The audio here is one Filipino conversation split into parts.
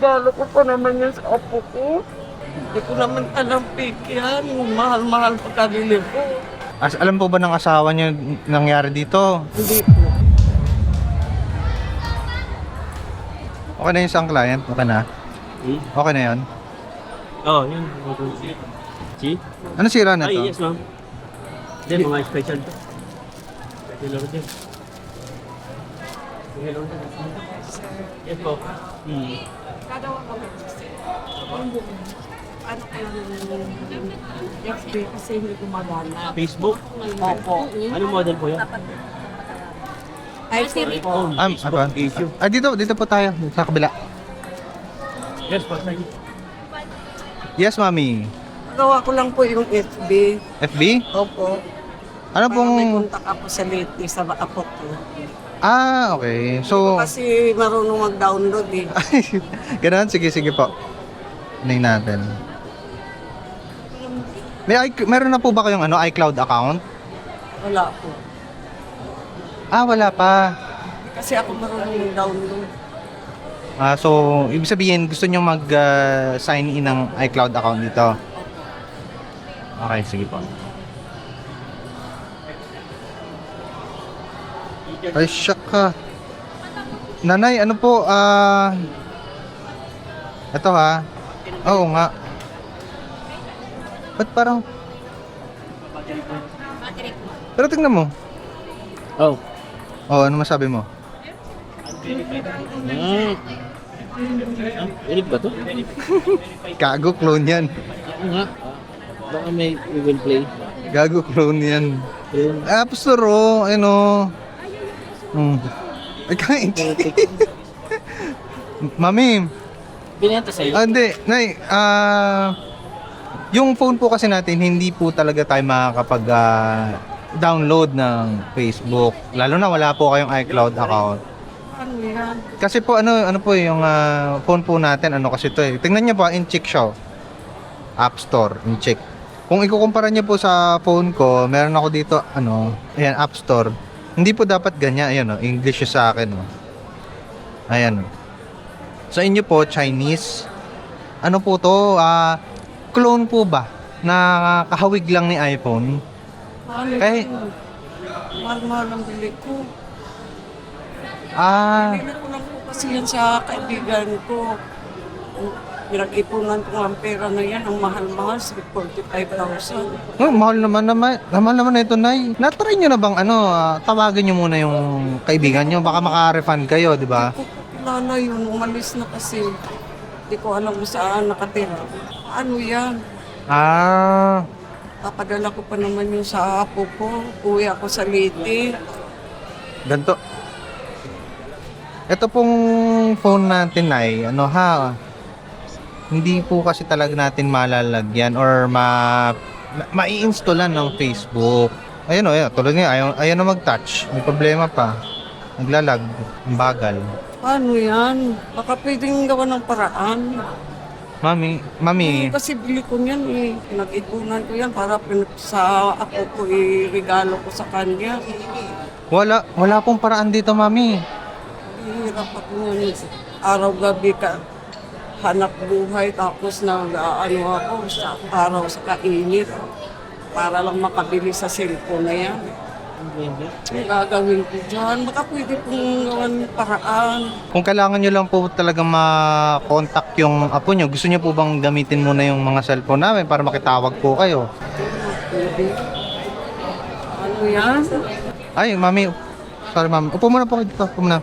regalo ko pa naman yan sa apo ko. Hindi ko naman alam fake yan. Mahal-mahal pagkabili ko. Alam po ba ng asawa niyo nangyari dito? Hindi po. Okay na yung isang client? Okay na? Okay na yun? Oh, yun. See? Ano sira na Ay, to? yes, ma'am. Then, mga special to. Special lang din. Hello. Yes po. Ano kayo FB kasi hindi gumagana. Facebook? Opo. Anong model po yan? iPhone po. Apa? Dito po tayo. Sa kabila. Yes po, thank you. Yes, mami. Gawa ko lang po yung FB. FB? Opo. Ano Para may pong... contact ako sa late sa apo ko. Okay. So... Kasi marunong mag-download eh. Ganun? Sige po. Tingnan natin. Meron na po ba kayong iCloud account? Wala po. Wala pa. Kasi ako marunong mag-download. So, ibig sabihin, gusto nyo mag-sign in ng iCloud account dito? Okay, sige po. Ay, shock ka. Nanay, ano po, ito ha. Oo nga. Ba't parang... Pero tingnan mo. Oh. Ano masabi mo? Inig ba to? Gago, clone yan. Oo nga. Baka may Google Play. Gago, clone yan. Ayun. App Store, ano. Ay, kain. Mami, Binenta sa'yo? hindi, nay, yung phone po kasi natin, hindi po talaga tayo makakapag-download ng Facebook. Lalo na wala po kayong iCloud account. Ano yan? Kasi po, ano po yung phone po natin, ano kasi to eh. Tingnan niyo po, in-check siya. App Store, in-check. Kung ikukumpara niyo po sa phone ko, meron ako dito, ayan, App Store. Hindi po dapat ganyan, ayan English siya sa akin. Ayan. Sa inyo po, Chinese. Ano po to? Clone po ba? Na kahawig lang ni iPhone. Kahit- Mahal-mahal ang bili ko. Bili ko lang po kasi yan sa kaibigan ko. Pinag-ipunan ko ang pera na yan. Ang mahal-mahal, 45,000. Mahal naman ito, Nay. Na-try nyo na bang tawagan nyo muna yung kaibigan nyo, baka maka-refund kayo, di ba? Kilala yun, umalis na kasi. Hindi ko alam kung saan nakatira. Ano yan? Papadala ko pa naman yung sa apo ko. Uwi ako sa Leyte. Ganto. Ito pong phone natin ay hindi po kasi talaga natin malalagyan or ma-i-installan ng Facebook. Ayun tulad niya, ayaw na mag-touch. May problema pa. Naglalag, ang bagal. Paano yan? Baka pwedeng gawa ng paraan. Mami, Kasi bili ko niyan eh. Pinag-ipunan ko yan para sa apo ko i-regalo ko sa kanya. wala pong paraan dito, Mami. Hirap ako yan. Araw-gabi ka hanap buhay tapos ako sa araw sa kainit para lang makabili sa cellphone na yan. Ang gagawin ko dyan, baka pwede pong gawan paraan. Kung kailangan nyo lang po talaga ma-contact yung apo nyo, gusto nyo po bang gamitin muna yung mga cellphone namin para makitawag po kayo? Pwede. Ano yan? Ay, Mami, sorry Mami. Upo muna po kayo dito. Upo muna.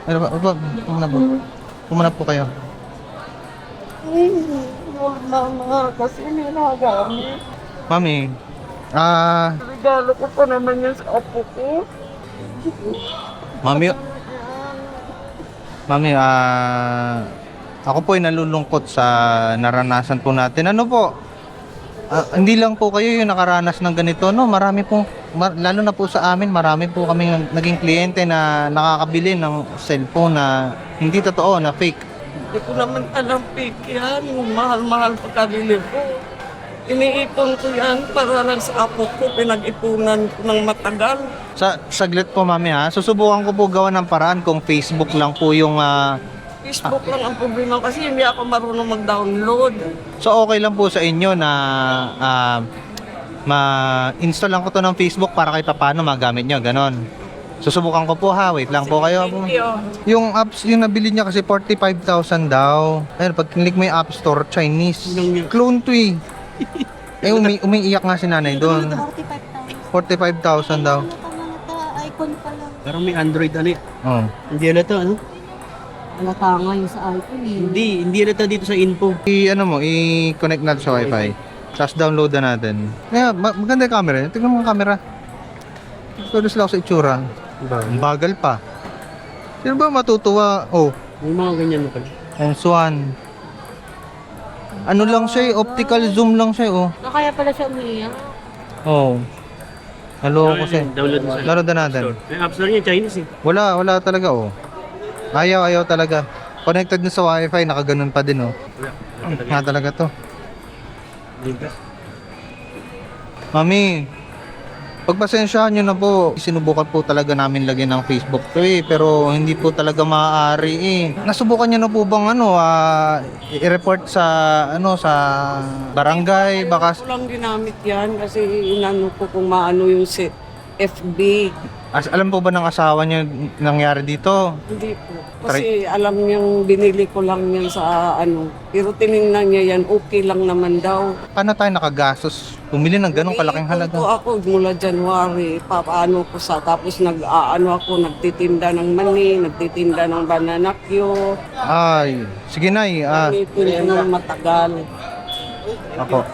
Upo muna po. Upo muna po kayo. Mama, kasi ninagamit. Mami, Regalo ko pa naman yan sa apo ko. Mami, ako po ay nalulungkot sa naranasan po natin. Ano po? Hindi lang po kayo yung nakaranas ng ganito, no? Marami po, lalo na po sa amin, marami po kami naging kliyente na nakakabili ng cellphone na hindi totoo, na fake. Hindi ko naman alam fake yan. Mahal-mahal pagkabili ko. Iniipon ko yan para lang sa apo ko. Pinag-ipunan ko ng matagal. Saglit po, Mami, ha? Susubukan ko po gawa ng paraan kung Facebook lang po yung Facebook lang ang problema kasi hindi ako marunong mag-download. So okay lang po sa inyo na ma-install lang ko to ng Facebook para kahit paano magamit nyo, ganon. Susubukan ko po ha, wait lang po kayo. Thank you. Yung apps, yung nabili niya kasi 45,000 daw. Ayun, pag click mo yung App Store, Chinese. Clone to eh. Umiiyak nga si nanay doon. 45,000 daw. Icon pa lang. Parang may Android ano eh. Oh. Hindi halata ano? Halata nga yung sa icon eh. Hindi halata dito sa info. I-connect natin sa Wi-Fi. Tapos download na natin. Kaya, maganda yung camera. Tignan mo ang camera. Pero sila ako sa itsura. Ang bagal pa. Sino ba matutuwa? Oh, May mga ganyan na pala. S1. Ano lang siya eh, optical zoom lang siya oh. Kaya pala siya umiiyak. Oh. Hello kasi. Download mo sa Laro na natin. Store. Yung App Store niya, Chinese eh. Wala talaga oh. Ayaw talaga. Connected na sa Wi-Fi, nakaganon pa din oh. Wala. Nga talaga to. Ligas. Mami, pagpasensyahan nyo na po. Sinubukan po talaga namin lagyan ng Facebook to eh, pero hindi po talaga maaari eh. Nasubukan nyo na po bang i-report sa sa barangay? Baka Ko lang ginamit yan kasi inano ko kung maano yung FB. alam po ba ng asawa nyo nangyari dito? Hindi po. Kasi alam niyang binili ko lang yan sa Pero tinignan niya yan, okay lang naman daw. Paano tayo nakagastos? Bumili ng ganong kalaking halaga. Ito ako mula January, papaano ko tapos nagtitinda ng mani, nagtitinda ng banana Q. Ay, sige nay. Gamitin ko ng matagal. Ako.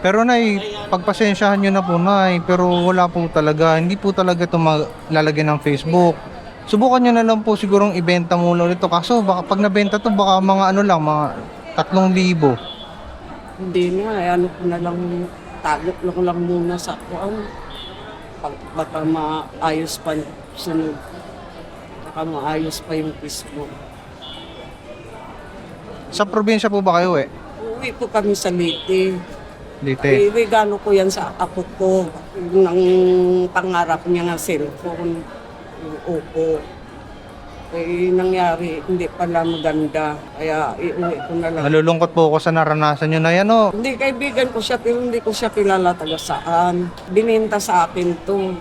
Pero nay, pagpasensyahan nyo na po nay, pero wala po talaga, hindi po talaga ito lalagyan ng Facebook. Subukan nyo na lang po sigurong ibenta muna ulit ito. Kaso baka pag nabenta to baka mga mga 3,000. Hindi na, ko na lang, tagot lang muna sa kuan. Baka maayos pa sunod. Baka maayos pa yung Facebook. Sa probinsya po ba kayo eh? Uwi po kami sa Leyte. Dito. Regalo ko yan sa apo ko. Nang pangarap niya ng cellphone. Yung Oppo. Nangyari, hindi pala maganda. Kaya iuwi ko na lang. Nalulungkot po ako sa naranasan nyo na yan oh. Hindi, kaibigan ko siya, pero hindi ko siya kilala taga saan. Bininta sa akin to.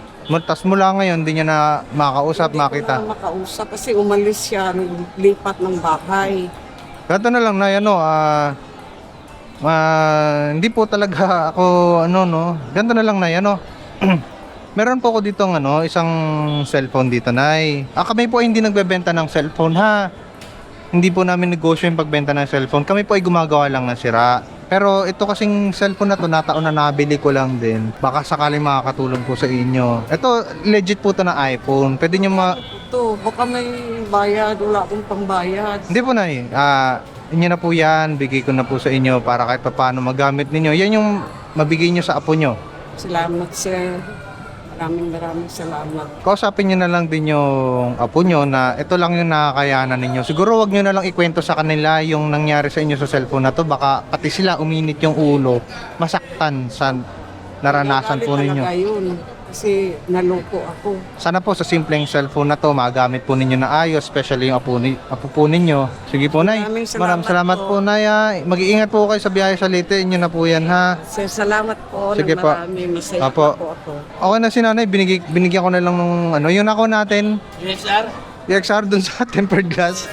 Tas mula ngayon, hindi nyo na makausap, makita. Hindi ko na makausap kasi umalis siya, lipat ng bahay. Ganito na lang na yan hindi po talaga ako ganito na lang na yan Meron po ako dito isang cellphone dito nay. Kami po ay hindi nagbebenta ng cellphone ha. Hindi po namin negosyo yung pagbenta ng cellphone. Kami po ay gumagawa lang ng sira. Pero ito kasing cellphone na to, nataon na nabili ko lang din. Baka sakaling makakatulong po sa inyo. Ito, legit po to na iPhone. Pwede nyo Ito, baka may bayad, wala akong pangbayad. Hindi po na inyo na po yan, bigay ko na po sa inyo para kahit paano magamit ninyo. Yan yung mabigay nyo sa apo nyo. Salamat sir. Maraming salamat. Kausapin nyo na lang din yung apo nyo na ito lang yung nakakayanan ninyo. Siguro wag nyo na lang ikwento sa kanila yung nangyari sa inyo sa cellphone na to. Baka pati sila uminit yung ulo, masaktan sa naranasan po ninyo. Talaga yun. Kasi naloko ako. Sana po sa simpleng cellphone na to magamit po ninyo na ayos, especially yung apo po ninyo. Sige po nay. Maraming salamat po nay. Mag-iingat po kayo sa biyahe sa Leyte. Inyo na po yan ha. Sir, salamat po. Sige po. Masaya Apo. po ako. Okay na si nanay, binigyan ko na lang ng yung ako natin. UXR? EXR dun sa tempered glass.